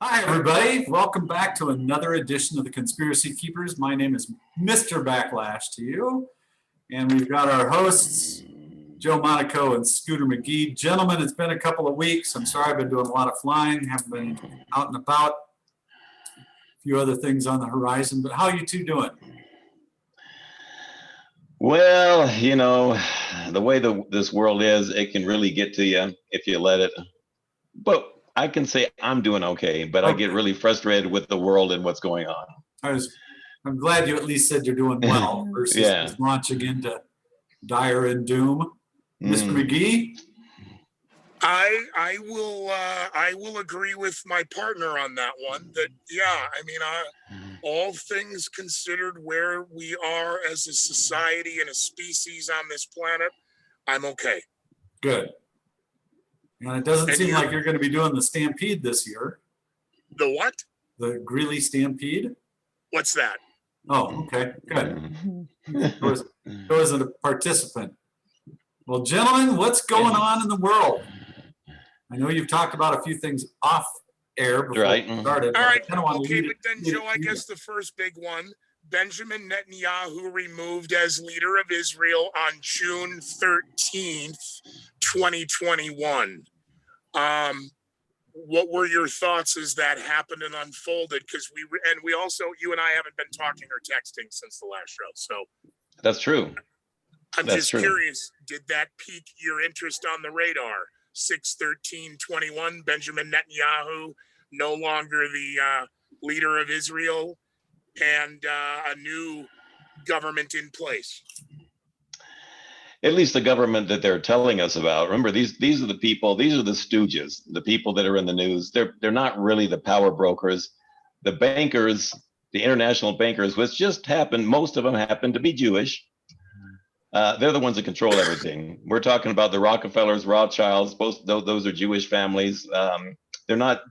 Hi, everybody. Welcome back to another edition of the Conspiracy Keepers. My name is Mr. Backlash to you. And we've got our hosts, Joe Monaco and Scooter McGee. Gentlemen, it's been a couple of weeks. I'm sorry I've been doing a lot of flying, haven't been out and about. A few other things on the horizon, but how are you two doing? Well, the way this world is, it can really get to you if you let it. But I can say I'm doing okay, but I get really frustrated with the world and what's going on. I'm glad you at least said you're doing well versus just launching into dire and doom. Mr. McGee? I will agree with my partner on that one. That all things considered, where we are as a society and a species on this planet, I'm okay. Good. And it doesn't seem like you're going to be doing the Stampede this year. The what? The Greeley Stampede. What's that? Oh, okay, good. I wasn't a participant. Well, gentlemen, what's going on in the world? I know you've talked about a few things off air before we started. All right, okay, but then, Joe, I guess the first big one, Benjamin Netanyahu removed as leader of Israel on June 13th, 2021. What were your thoughts as that happened and unfolded? Because we also, you and I haven't been talking or texting since the last show. So that's true. I'm just curious, did that pique your interest on the radar? 6/13/21, Benjamin Netanyahu, no longer the leader of Israel, and a new government in place. At least the government that they're telling us about. Remember, these are the people, these are the stooges, the people that are in the news. They're not really the power brokers. The bankers, the international bankers, which just happened, most of them happen to be Jewish. They're the ones that control everything. We're talking about the Rockefellers, Rothschilds. Both those are Jewish families. They're not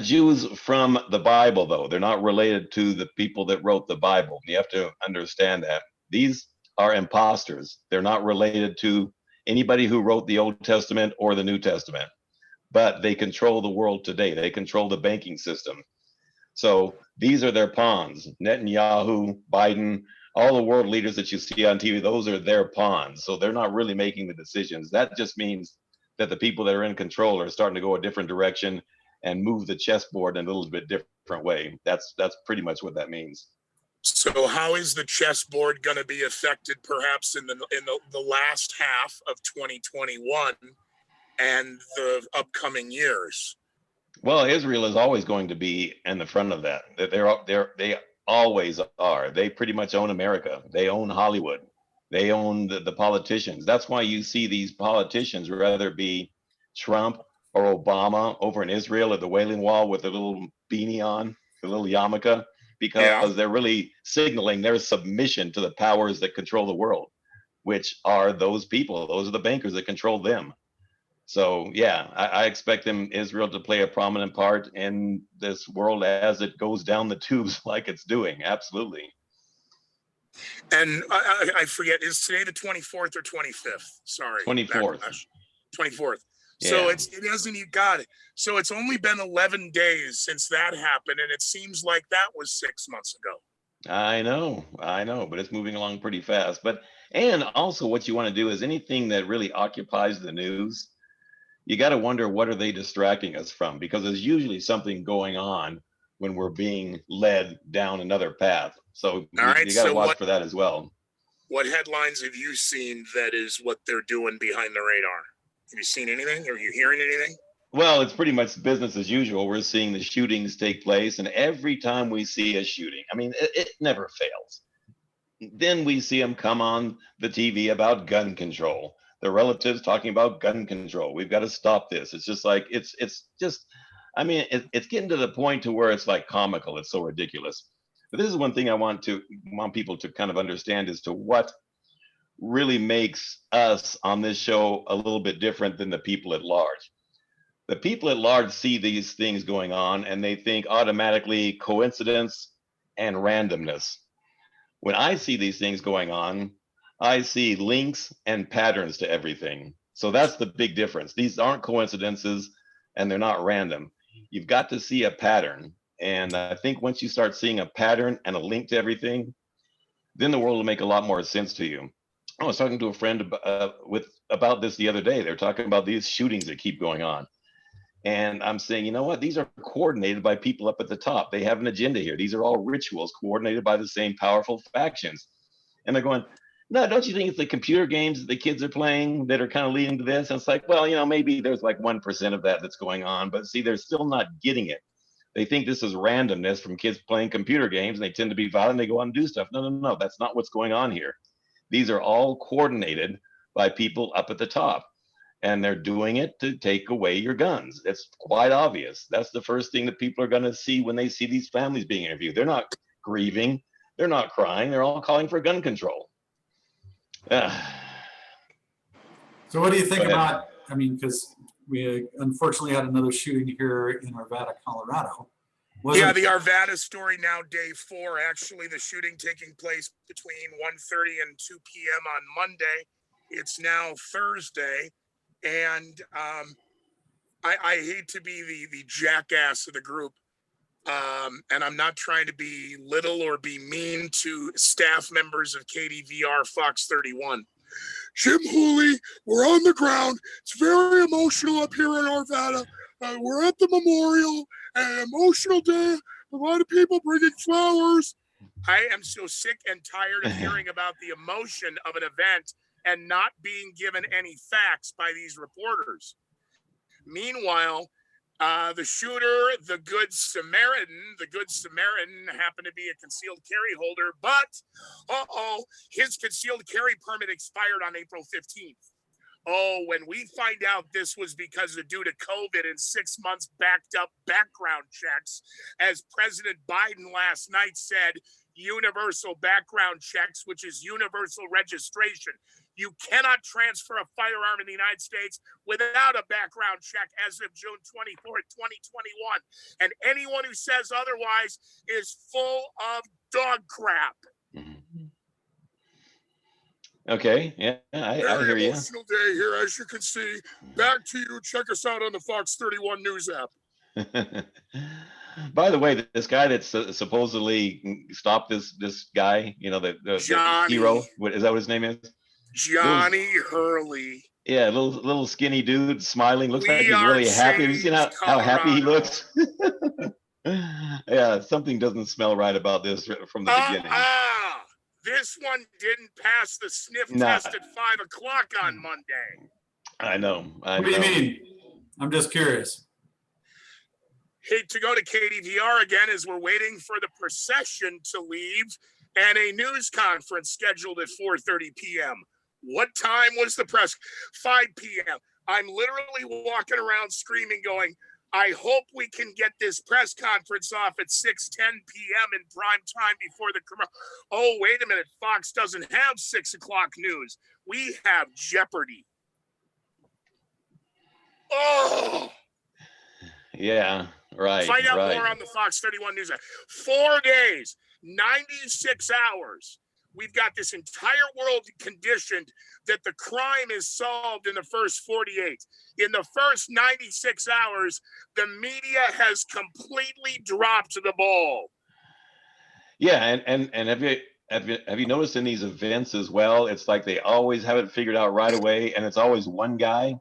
Jews from the Bible, though. They're not related to the people that wrote the Bible. You have to understand that. These are imposters. They're not related to anybody who wrote the Old Testament or the New Testament, but they control the world today. They control the banking system. So these are their pawns. Netanyahu, Biden, all the world leaders that you see on TV, those are their pawns. So they're not really making the decisions. That just means that the people that are in control are starting to go a different direction and move the chessboard in a little bit different way. That's pretty much what that means. So how is the chessboard going to be affected perhaps in the last half of 2021 and the upcoming years? Well, Israel is always going to be in the front of that. They always are. They pretty much own America. They own Hollywood. They own the politicians. That's why you see these politicians, whether it be Trump or Obama over in Israel at the Wailing Wall with a little beanie on, a little yarmulke, because they're really signaling their submission to the powers that control the world, which are those people. Those are the bankers that control them. So, yeah, I expect Israel to play a prominent part in this world as it goes down the tubes like it's doing. Absolutely. And I forget, is today the 24th or 25th? Sorry. 24th. 24th. Yeah. So it hasn't, you got it. So it's only been 11 days since that happened. And it seems like that was 6 months ago. I know, but it's moving along pretty fast. And also what you want to do is anything that really occupies the news, you got to wonder, what are they distracting us from? Because there's usually something going on when we're being led down another path. So you got to watch for that as well. What headlines have you seen that is what they're doing behind the radar? Have you seen anything? Are you hearing anything? Well, it's pretty much business as usual. We're seeing the shootings take place, and every time we see a shooting, I mean, it never fails. Then we see them come on the TV about gun control. The relatives talking about gun control. We've got to stop this. It's just like, it's just, I mean, it's getting to the point to where it's like comical. It's so ridiculous. But this is one thing I want people to kind of understand as to what really makes us on this show a little bit different than the people at large. The people at large see these things going on and they think automatically coincidence and randomness. When I see these things going on, I see links and patterns to everything. So that's the big difference. These aren't coincidences and they're not random. you've got to see a pattern. And I think once you start seeing a pattern and a link to everything, then the world will make a lot more sense to you. I was talking to a friend about this the other day. They're talking about these shootings that keep going on. And I'm saying, you know what? These are coordinated by people up at the top. They have an agenda here. These are all rituals coordinated by the same powerful factions. And they're going, no, don't you think it's the computer games that the kids are playing that are kind of leading to this? And it's like, well, maybe there's like 1% of that that's going on, but see, they're still not getting it. They think this is randomness from kids playing computer games, and they tend to be violent. And they go on and do stuff. No, that's not what's going on here. These are all coordinated by people up at the top, and they're doing it to take away your guns. It's quite obvious. That's the first thing that people are going to see when they see these families being interviewed. They're not grieving. They're not crying. They're all calling for gun control. So what do you think about, because we unfortunately had another shooting here in Arvada, Colorado. The Arvada story now, day 4. Actually, the shooting taking place between 1:30 and 2 p.m. on Monday. It's now Thursday. And I hate to be the jackass of the group. And I'm not trying to be little or be mean to staff members of KDVR Fox 31. Jim Hooley, we're on the ground. It's very emotional up here in Arvada. We're at the memorial, an emotional day. A lot of people bringing flowers. I am so sick and tired of hearing about the emotion of an event and not being given any facts by these reporters. Meanwhile, the shooter, the Good Samaritan happened to be a concealed carry holder, but his concealed carry permit expired on April 15th. Oh, when we find out this was because of due to COVID and 6 months backed up background checks, as President Biden last night said, universal background checks, which is universal registration. You cannot transfer a firearm in the United States without a background check as of June 24th, 2021. And anyone who says otherwise is full of dog crap. Okay, yeah, I hear you. Emotional day here, as you can see. Back to you. Check us out on the Fox 31 News app. By the way, this guy that's supposedly stopped this guy, the hero, is that what his name is? Johnny Hurley. Yeah, little skinny dude smiling. Looks like he's really happy. Have you seen how happy he looks? Yeah, something doesn't smell right about this from the beginning. This one didn't pass the sniff test at 5 o'clock on Monday. I know. What do you mean? I'm just curious. Hey, to go to KDVR again as we're waiting for the procession to leave and a news conference scheduled at 4:30 p.m. What time was the press? 5 p.m. I'm literally walking around screaming, going, I hope we can get this press conference off at 6:10 p.m. in prime time before the commercial. Oh, wait a minute. Fox doesn't have 6 o'clock news. We have Jeopardy. Oh. Yeah, right. Find out more on the Fox 31 News app. 4 days, 96 hours. We've got this entire world conditioned that the crime is solved in the first 48. In the first 96 hours, the media has completely dropped the ball. Yeah, and have you noticed in these events as well? It's like they always have it figured out right away, and it's always one guy,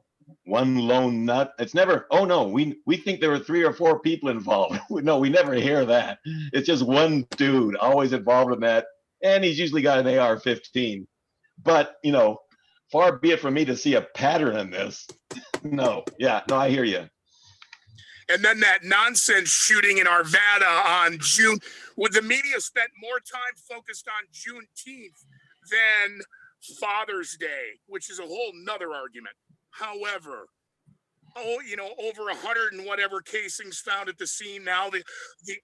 one lone nut. It's never, oh no, we think there were 3 or 4 people involved. No, we never hear that. It's just one dude always involved in that. And he's usually got an AR-15. But, far be it from me to see a pattern in this. No, I hear you. And then that nonsense shooting in Arvada on June, with the media spent more time focused on Juneteenth than Father's Day, which is a whole nother argument. However, over 100 and whatever casings found at the scene now, the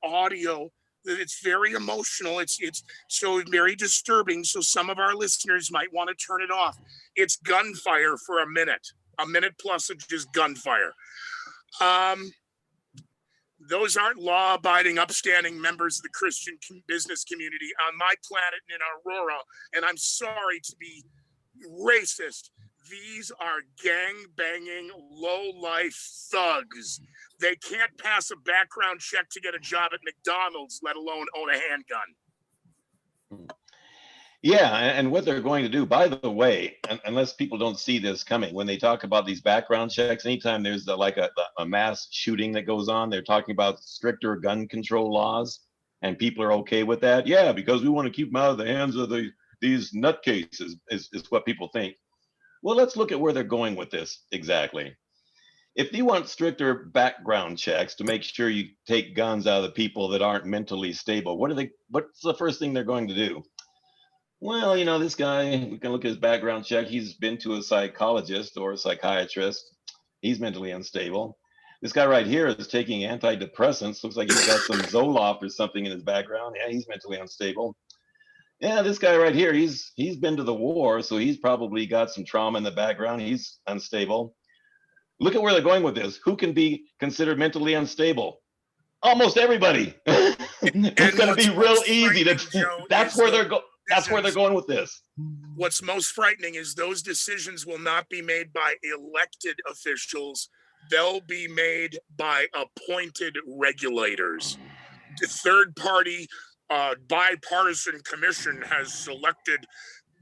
audio, it's very emotional. It's so very disturbing. So some of our listeners might want to turn it off. It's gunfire for a minute plus of just gunfire. Those aren't law-abiding, upstanding members of the Christian business community on my planet in Aurora. And I'm sorry to be racist. these are gang banging, low life thugs. They can't pass a background check to get a job at McDonald's, let alone own a handgun. Yeah, and what they're going to do, by the way, unless people don't see this coming, when they talk about these background checks, anytime there's a mass shooting that goes on, they're talking about stricter gun control laws, and people are okay with that. Yeah, because we want to keep them out of the hands of these nutcases, is what people think. Well, let's look at where they're going with this exactly. If you want stricter background checks to make sure you take guns out of the people that aren't mentally stable, what's the first thing they're going to do? Well, this guy, we can look at his background check. He's been to a psychologist or a psychiatrist. He's mentally unstable. This guy right here is taking antidepressants. Looks like he's got some Zoloft or something in his background. Yeah, he's mentally unstable. Yeah, this guy right here, he's been to the war, so he's probably got some trauma in the background. He's unstable. Look at where they're going with this. Who can be considered mentally unstable? Almost everybody. It's going to be real easy to. That's where they're going. That's where they're going with this. What's most frightening is those decisions will not be made by elected officials. They'll be made by appointed regulators. The third-party bipartisan commission has selected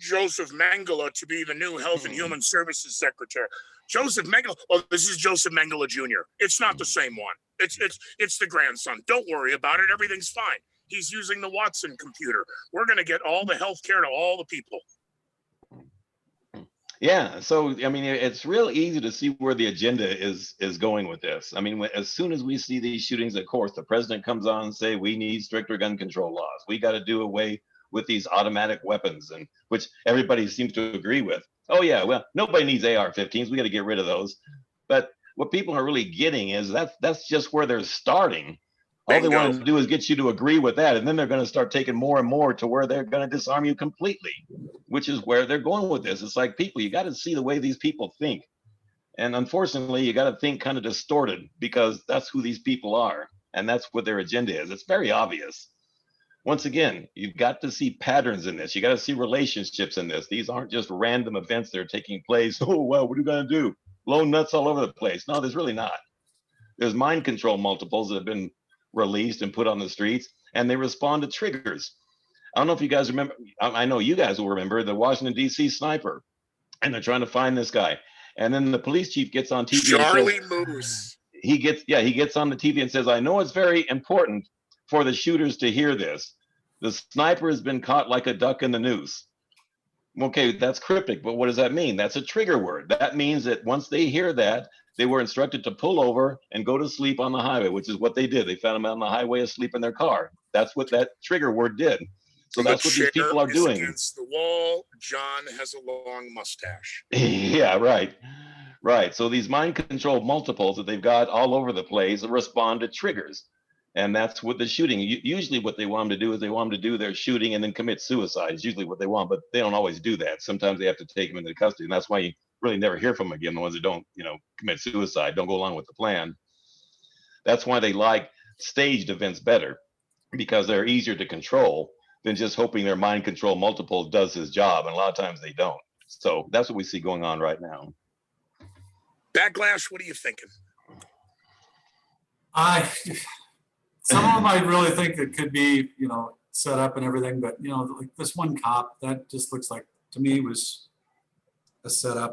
Joseph Mengele to be the new Health and Human Services Secretary. Joseph Mengele. Oh, this is Joseph Mengele Jr. It's not the same one. It's the grandson. Don't worry about it. Everything's fine. He's using the Watson computer. We're going to get all the health care to all the people. Yeah. So, I mean, it's real easy to see where the agenda is going with this. I mean, as soon as we see these shootings, of course, the president comes on and say, we need stricter gun control laws. We got to do away with these automatic weapons, and which everybody seems to agree with. Oh, yeah, well, nobody needs AR-15s. We got to get rid of those. But what people are really getting is that's just where they're starting. All they want to do is get you to agree with that, and then they're going to start taking more and more to where they're going to disarm you completely, which is where they're going with this. It's like, people, you got to see the way these people think. And unfortunately, you got to think kind of distorted, because that's who these people are, and that's what their agenda is. It's very obvious. Once again, you've got to see patterns in this. You got to see relationships in this. These aren't just random events that are taking place. Oh, well, what are you going to do? Blow nuts all over the place. No, there's really not. There's mind control multiples that have been released and put on the streets, and they respond to triggers. I don't know if you guys remember. I know you guys will remember the Washington, D.C. sniper, and they're trying to find this guy. And then the police chief gets on TV. Charlie Moose. He gets on the TV and says, I know it's very important for the shooters to hear this. The sniper has been caught like a duck in the noose. Okay, that's cryptic, but what does that mean? That's a trigger word. That means that once they hear that, they were instructed to pull over and go to sleep on the highway, which is what they did. They found him on the highway asleep in their car. That's what that trigger word did. So that's what these people are doing. Against the wall. John has a long mustache. Yeah, right. Right. So these mind control multiples that they've got all over the place respond to triggers. And that's what the shooting, usually what they want them to do is they want them to do their shooting and then commit suicide is usually what they want, but they don't always do that. Sometimes they have to take them into custody. And that's why you really never hear from them again. The ones that don't, commit suicide, don't go along with the plan. That's why they like staged events better, because they're easier to control than just hoping their mind control multiple does his job. And a lot of times they don't. So that's what we see going on right now. Backlash, what are you thinking? Some of them I really think it could be, set up and everything, but like this one cop, that just looks like, to me, was a setup.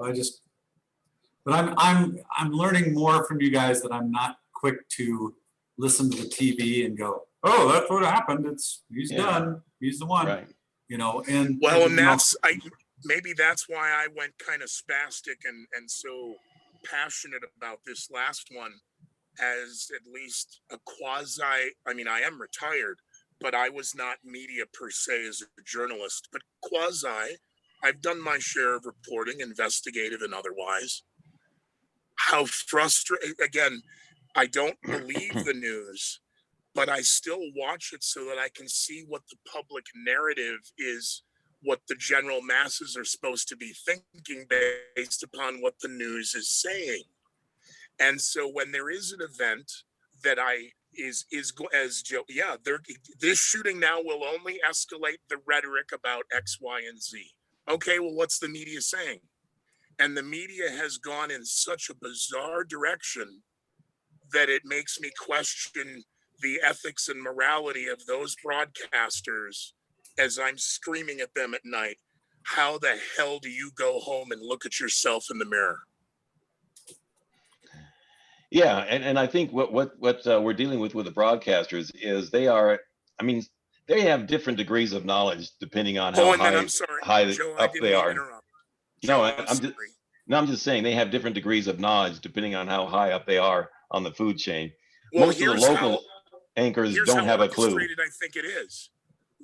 But I'm learning more from you guys that I'm not quick to listen to the TV and go, oh, that's what happened. He's done. He's the one. Right. And maybe that's why I went kind of spastic and so passionate about this last one, as at least a quasi, I am retired, but I was not media per se as a journalist, but quasi, I've done my share of reporting, investigative and otherwise. How frustrating, again, I don't believe the news, but I still watch it so that I can see what the public narrative is, what the general masses are supposed to be thinking based upon what the news is saying. And so when there is an event that as Joe, this shooting now will only escalate the rhetoric about X, Y, and Z. Okay, well, what's the media saying? And the media has gone in such a bizarre direction that it makes me question the ethics and morality of those broadcasters as I'm screaming at them at night. How the hell do you go home and look at yourself in the mirror? Yeah, and I think what we're dealing with the broadcasters is they are, I mean, they have different degrees of knowledge depending on how Oh, and then I'm sorry, high Joe, I up didn't they mean to are. interrupt. No, Joe, I'm I'm sorry. just no, I'm just saying they have different degrees of knowledge depending on how high up they are on the food chain. Well, Most of the local anchors here's don't how have a clue. orchestrated I think it is.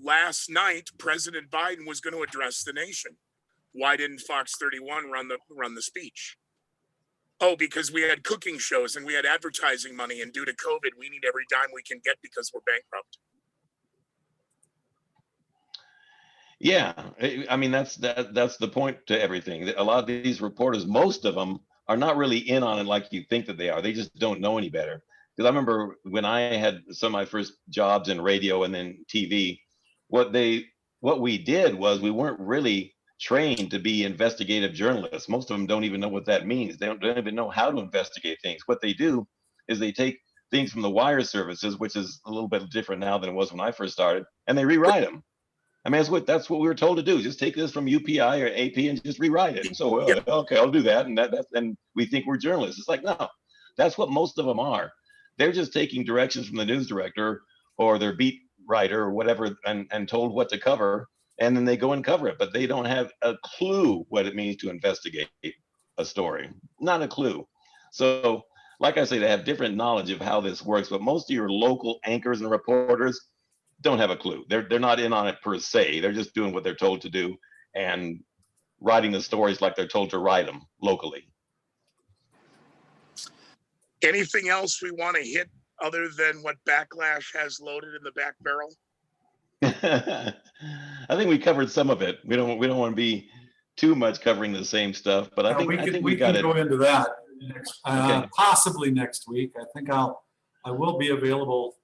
Last night, President Biden was going to address the nation. Why didn't Fox 31 run the speech? Oh, because we had cooking shows and we had advertising money, and due to COVID, we need every dime we can get because we're bankrupt. Yeah, I mean that's the point to everything. A lot of these reporters, most of them are not really in on it like you think that they are. They just don't know any better. Because I remember when I had some of my first jobs in radio and then TV, what we did was we weren't really trained to be investigative journalists. Most of them don't even know what that means. They don't even know how to investigate things. What they do is they take things from the wire services, which is a little bit different now than it was when I first started, and they rewrite them. I mean, that's what we were told to do. Just take this from UPI or AP and just rewrite it. And so, okay, I'll do that. And we think we're journalists. It's like, no, that's what most of them are. They're just taking directions from the news director or their beat writer or whatever and told what to cover. And then they go and cover it. But they don't have a clue what it means to investigate a story. Not a clue. So, like I say, they have different knowledge of how this works. But most of your local anchors and reporters don't have a clue. They're not in on it per se. They're just doing what they're told to do and writing the stories like they're told to write them locally. Anything else we want to hit other than what Backlash has loaded in the back barrel? I think we covered some of it. We don't want to be too much covering the same stuff, but I think we got it. Go into that Okay. possibly next week. I think I will be available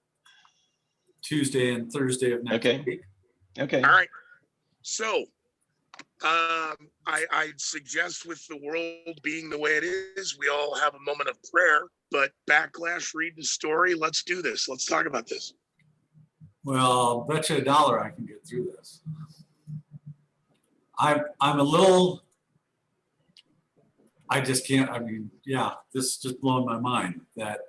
Tuesday and Thursday of next week. Okay. All right. So I'd suggest, with the world being the way it is, we all have a moment of prayer, but Backlash, read the story. Let's do this. Let's talk about this. Well, I'll bet you $1 I can get through this. I'm a little, I just can't, I mean, yeah, this is just blowing my mind that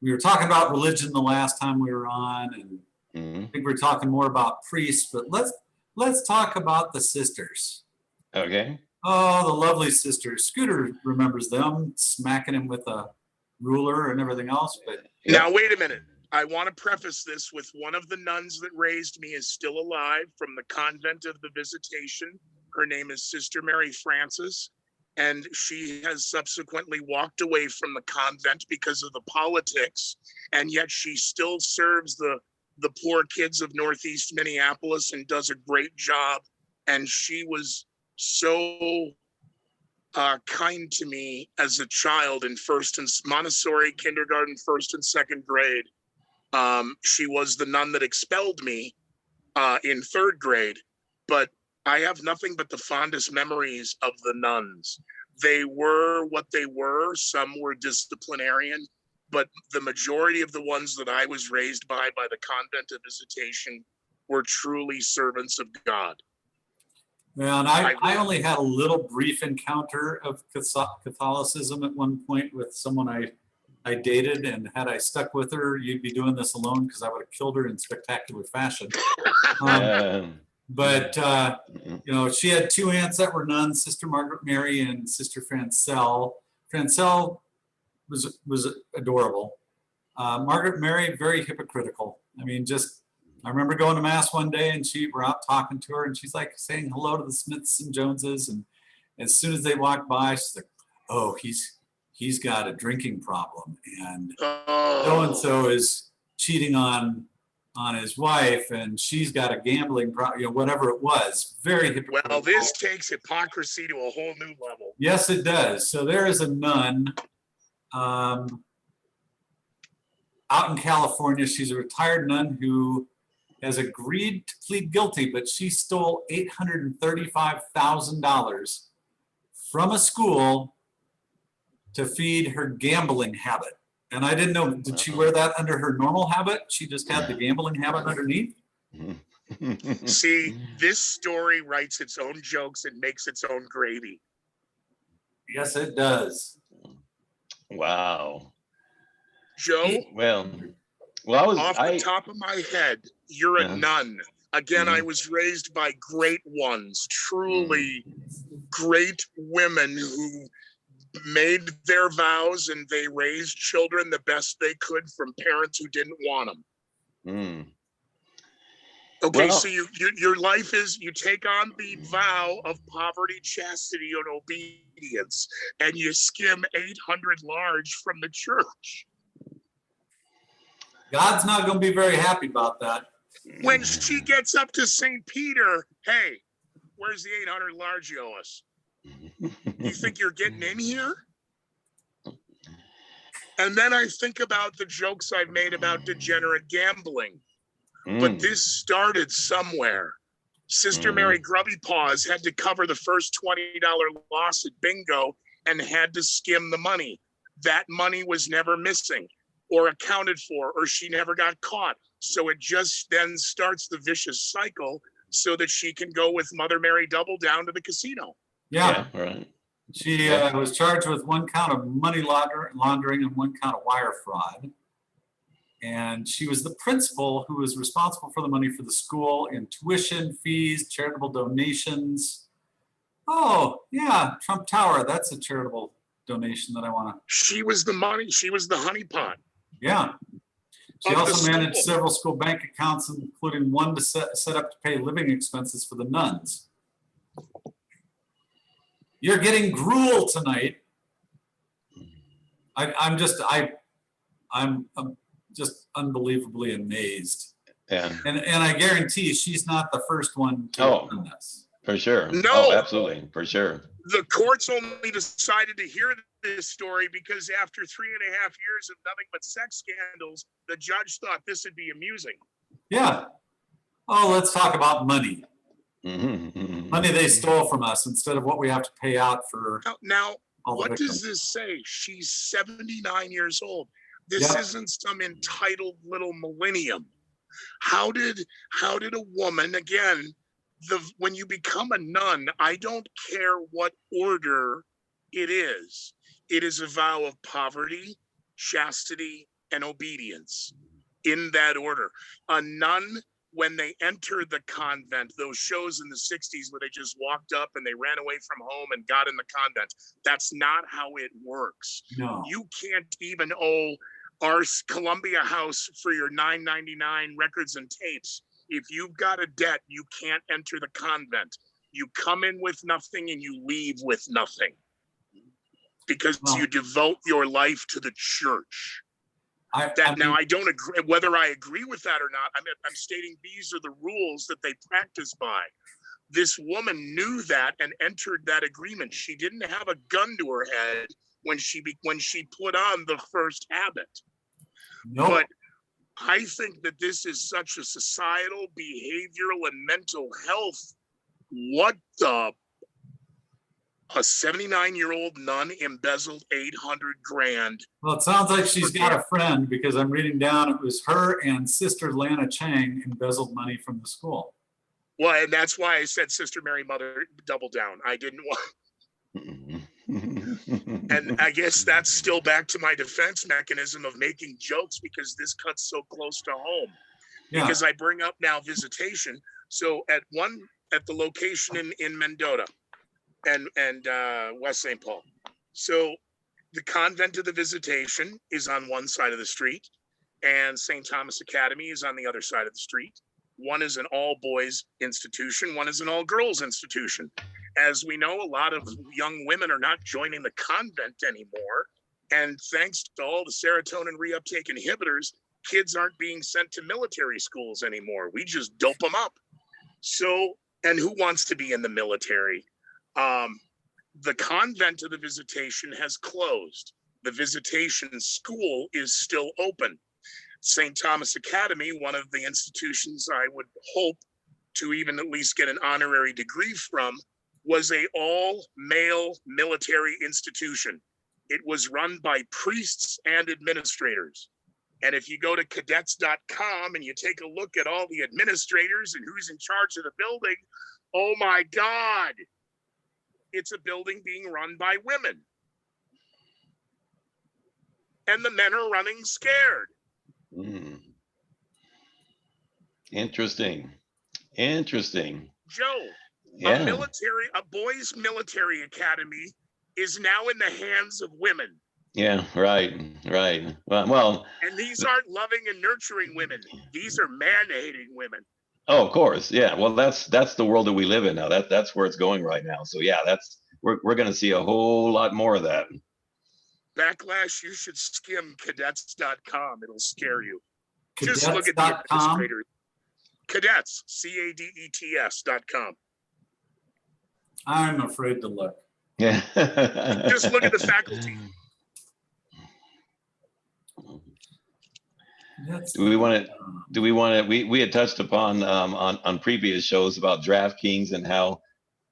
we were talking about religion the last time we were on, and I think we're talking more about priests, but let's talk about the sisters. Okay. Oh, the lovely sisters. Scooter remembers them smacking him with a ruler and everything else. But now, wait a minute. I want to preface this with one of the nuns that raised me is still alive from the convent of the Visitation. Her name is Sister Mary Frances, and she has subsequently walked away from the convent because of the politics, and yet she still serves the poor kids of Northeast Minneapolis and does a great job. And she was so kind to me as a child in first and Montessori kindergarten, first and second grade. She was the nun that expelled me in third grade, but I have nothing but the fondest memories of the nuns. They were what they were. Some were disciplinarian, but the majority of the ones that I was raised by the convent of Visitation were truly servants of God. Well, and I only had a little brief encounter of Catholicism at one point with someone I dated, and had I stuck with her, you'd be doing this alone because I would have killed her in spectacular fashion. But you know, she had two aunts that were nuns, Sister Margaret Mary and Sister Francelle. Francelle was adorable. Margaret Mary, very hypocritical. I mean, I remember going to mass one day, and we're out talking to her, and she's like saying hello to the Smiths and Joneses, and as soon as they walked by, she's like, "Oh, he's got a drinking problem, and so-and-so is cheating on his wife, and she's got a gambling problem," you know, whatever it was. Very hypocritical. Well, this takes hypocrisy to a whole new level. Yes, it does. So there is a nun out in California. She's a retired nun who has agreed to plead guilty, but she stole $835,000 from a school to feed her gambling habit. And I didn't know, did she wear that under her normal habit? She just had the gambling habit underneath? See, this story writes its own jokes and makes its own gravy. Yes, it does. Wow. Joe, Well, I was off the top of my head, you're a nun. Again, I was raised by great ones, truly great women who made their vows and they raised children the best they could from parents who didn't want them. Okay, so your life is, you take on the vow of poverty, chastity, and obedience, and you skim 800 large from the church. God's not going to be very happy about that. When she gets up to St. Peter, hey, where's the 800 large you owe us? You think you're getting in here? And then I think about the jokes I've made about degenerate gambling. But this started somewhere. Sister Mary Grubby Paws had to cover the first $20 loss at bingo and had to skim the money. That money was never missing or accounted for, or she never got caught. So it just then starts the vicious cycle so that she can go with Mother Mary Double down to the casino. Yeah. Right. She was charged with one count of money laundering and one count of wire fraud. And she was the principal who was responsible for the money for the school in tuition, fees, charitable donations. Oh, yeah, Trump Tower, that's a charitable donation that I want to. She was the money, she was the honeypot. Yeah. She also managed several school bank accounts, including one to set up to pay living expenses for the nuns. You're getting gruel tonight. I'm just unbelievably amazed. Yeah. And I guarantee she's not the first one to have done this. For sure. No. Oh, absolutely. For sure. The courts only decided to hear this story because after 3.5 years of nothing but sex scandals, the judge thought this would be amusing. Yeah. Oh, let's talk about money. Money they stole from us instead of what we have to pay out for. Now what does this say? She's 79 years old. This isn't some entitled little millennium. How did a woman, again, when you become a nun, I don't care what order it is a vow of poverty, chastity, and obedience in that order. A nun, when they entered the convent, those shows in the 60s where they just walked up and they ran away from home and got in the convent, that's not how it works. No. You can't even owe our Columbia House for your $9.99 records and tapes. If you've got a debt, you can't enter the convent. You come in with nothing and you leave with nothing because you devote your life to the church. I don't agree whether I agree with that or not. I'm stating these are the rules that they practice by. This woman knew that and entered that agreement. She didn't have a gun to her head when she put on the first habit. Nope. But I think that this is such a societal, behavioral, and mental health. What the? A 79-year-old nun embezzled 800 grand. Well, it sounds like she's got a friend because I'm reading down. It was her and Sister Lana Chang embezzled money from the school. Well, and that's why I said Sister Mary Mother Double Down. I didn't want. And I guess that's still back to my defense mechanism of making jokes because this cuts so close to home. Yeah. Because I bring up now visitation. So at the location in Mendota and West St. Paul. So the convent of the Visitation is on one side of the street and St. Thomas Academy is on the other side of the street. One is an all boys institution. One is an all girls institution. As we know, a lot of young women are not joining the convent anymore. And thanks to all the serotonin reuptake inhibitors, kids aren't being sent to military schools anymore. We just dope them up. So, and who wants to be in the military? The convent of the Visitation has closed. The Visitation school is still open. St. Thomas Academy, one of the institutions I would hope to even at least get an honorary degree from, was a all-male military institution. It was run by priests and administrators. And if you go to cadets.com and you take a look at all the administrators and who's in charge of the building, oh my God, it's a building being run by women. And the men are running scared. Mm. Interesting. Joe, Yeah. a boys' military academy is now in the hands of women. Yeah, right. Well, and these aren't loving and nurturing women. These are man-hating women. oh, of course. Yeah. Well, that's the world that we live in now. That's where it's going right now. So yeah, we're going to see a whole lot more of that. Backlash, you should skim cadets.com. It'll scare you. Cadets. Just look at the administrators. Cadets, cadets.com. I'm afraid to look. Yeah. Just look at the faculty. We had touched upon on previous shows about DraftKings and how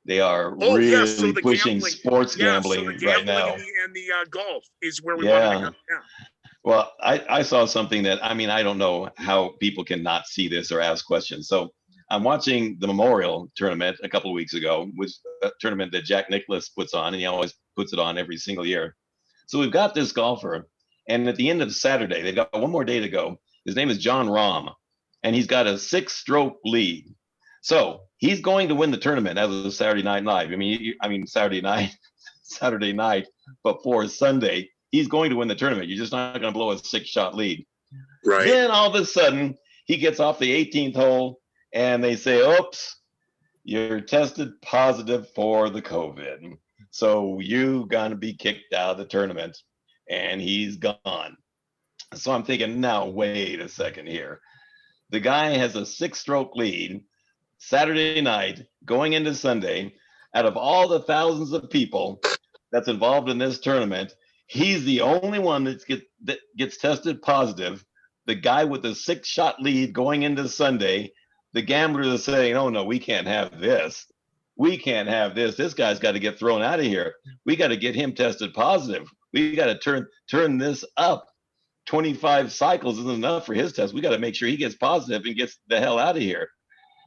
they are really pushing sports gambling right now. And the golf is where we want to go. Yeah. Well, I saw something that, I mean, I don't know how people can not see this or ask questions. So I'm watching the Memorial tournament a couple of weeks ago, which is a tournament that Jack Nicklaus puts on, and he always puts it on every single year. So we've got this golfer, and at the end of Saturday, they've got one more day to go. His name is John Rahm, and he's got a 6-stroke lead. So he's going to win the tournament as of Saturday Night Live. I mean Saturday night before Sunday. He's going to win the tournament. You're just not going to blow a 6-shot lead. Right. Then all of a sudden, he gets off the 18th hole, and they say, "Oops, you're tested positive for the COVID. So you're going to be kicked out of the tournament." And he's gone. So I'm thinking, now, wait a second here. The guy has a 6-stroke lead Saturday night going into Sunday. Out of all the thousands of people that's involved in this tournament, he's the only one that gets tested positive. The guy with the 6-shot lead going into Sunday, the gamblers are saying, "Oh no, we can't have this. We can't have this. This guy's got to get thrown out of here. We got to get him tested positive. We got to turn this up. 25 cycles isn't enough for his test. We got to make sure he gets positive and gets the hell out of here."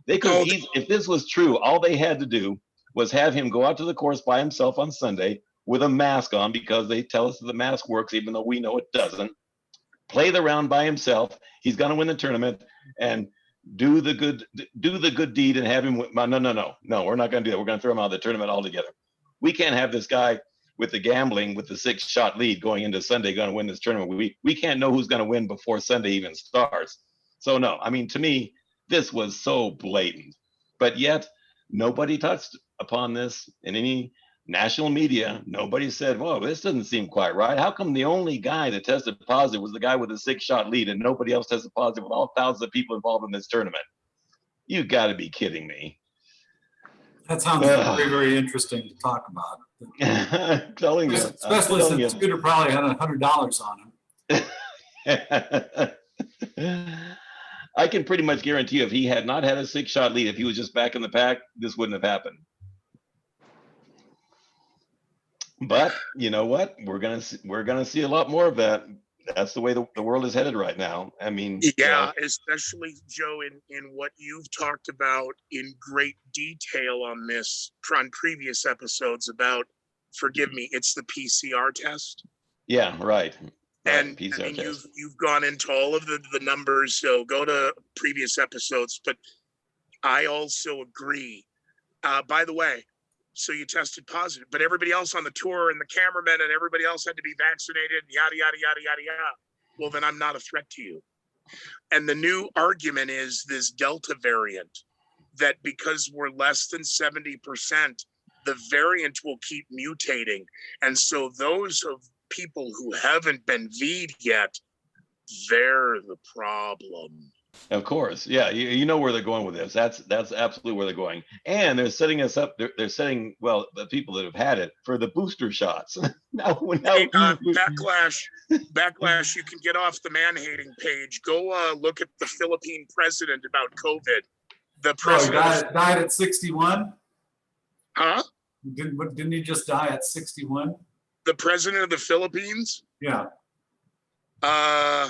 They could, if this was true, all they had to do was have him go out to the course by himself on Sunday with a mask on, because they tell us that the mask works, even though we know it doesn't. Play the round by himself. He's going to win the tournament, and do the good deed and have him. No, we're not going to do that. We're going to throw him out of the tournament altogether. We can't have this guy with the gambling, with the 6-shot lead going into Sunday, going to win this tournament. We can't know who's going to win before Sunday even starts. So no, I mean, to me, this was so blatant, but yet nobody touched upon this in any national media. Nobody said, "Whoa, this doesn't seem quite right. How come the only guy that tested positive was the guy with the 6-shot lead, and nobody else tested positive with all thousands of people involved in this tournament?" You got to be kidding me. That sounds very, very interesting to talk about. I'm telling you, especially since Scooter probably had $100 on him. I can pretty much guarantee you, if he had not had a 6-shot lead, if he was just back in the pack, this wouldn't have happened. But you know what? We're gonna see a lot more of that. That's the way the world is headed right now. I mean, yeah, especially Joe, in what you've talked about in great detail on this on previous episodes about, forgive me, it's the PCR test. Yeah, right. And I mean, you've gone into all of the numbers, so go to previous episodes. But I also agree. By the way, so you tested positive, but everybody else on the tour and the cameramen and everybody else had to be vaccinated, yada, yada, yada, yada, yada. Well, then I'm not a threat to you. And the new argument is this Delta variant, that because we're less than 70%, the variant will keep mutating. And so those of people who haven't been V'd yet, they're the problem. Of course. Yeah. You know where they're going with this. That's absolutely where they're going. And they're setting us up. They're setting, well, the people that have had it for the booster shots. now Backlash, you can get off the man-hating page. Go look at the Philippine president about COVID. The president died at 61? Huh? Didn't he just die at 61? The president of the Philippines? Yeah, Uh,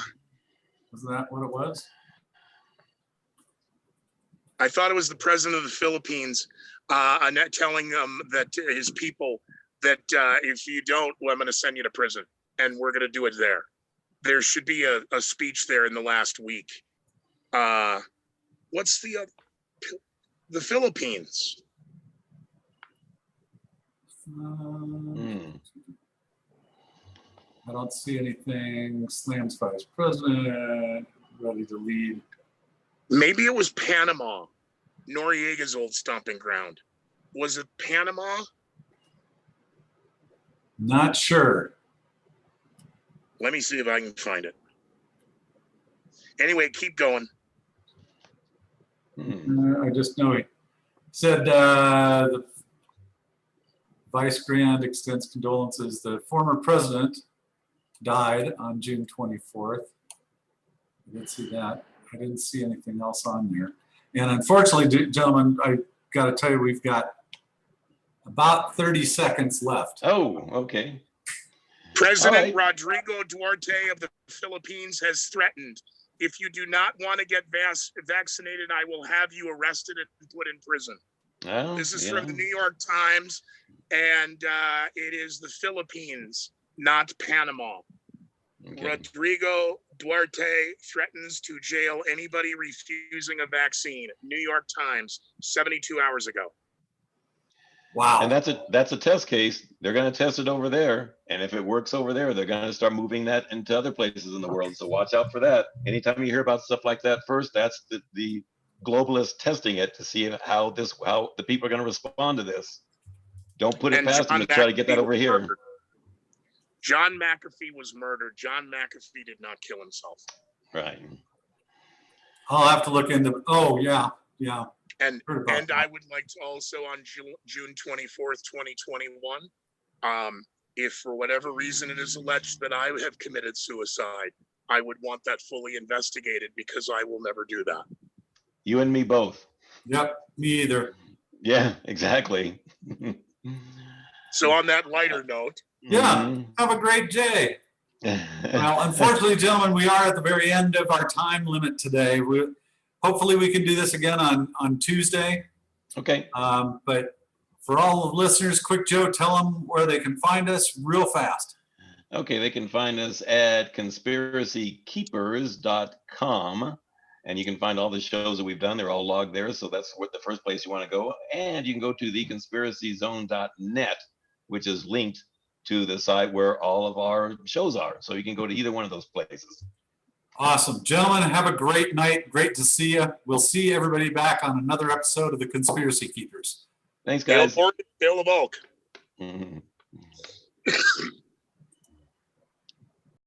wasn't that what it was? I thought it was the president of the Philippines, Annette telling that his people that if you don't, well, I'm going to send you to prison, and we're going to do it there. There should be a speech there in the last week. What's the Philippines? I don't see anything. Slams vice president, ready to lead. Maybe it was Panama, Noriega's old stomping ground. Was it Panama? Not sure. Let me see if I can find it. Anyway, keep going. I just know he said the Vice Grand extends condolences. The former president died on June 24th. I didn't see that. I didn't see anything else on there. And unfortunately, gentlemen, I got to tell you, we've got about 30 seconds left. Oh, okay. President Rodrigo Duarte of the Philippines has threatened, if you do not want to get vaccinated, I will have you arrested and put in prison. Oh, This is from the New York Times, and it is the Philippines, not Panama. Okay. Rodrigo Duarte threatens to jail anybody refusing a vaccine. New York Times, 72 hours ago. Wow. And that's a test case. They're going to test it over there, and if it works over there, they're going to start moving that into other places in the world. So watch out for that. Anytime you hear about stuff like that, first, that's the globalists testing it to see how the people are going to respond to this. Don't put it past them to try to get that over here. John McAfee was murdered. John McAfee did not kill himself. Right. I'll have to look into. Oh yeah. And that. I would like to also on June 24th, 2021, if for whatever reason it is alleged that I have committed suicide, I would want that fully investigated because I will never do that. You and me both. Yep, me either. Yeah, exactly. So on that lighter note. Yeah, have a great day. Well, unfortunately, gentlemen, we are at the very end of our time limit today. Hopefully we can do this again on Tuesday. Okay. But for all the listeners, quick Joe, tell them where they can find us real fast. Okay, they can find us at conspiracykeepers.com, and you can find all the shows that we've done. They're all logged there, so that's the first place you want to go. And you can go to theconspiracyzone.net, which is linked to the site where all of our shows are. So you can go to either one of those places. Awesome. Gentlemen, have a great night. Great to see you. We'll see everybody back on another episode of the Conspiracy Keepers. Thanks, guys. Bill of Oak. Mm-hmm.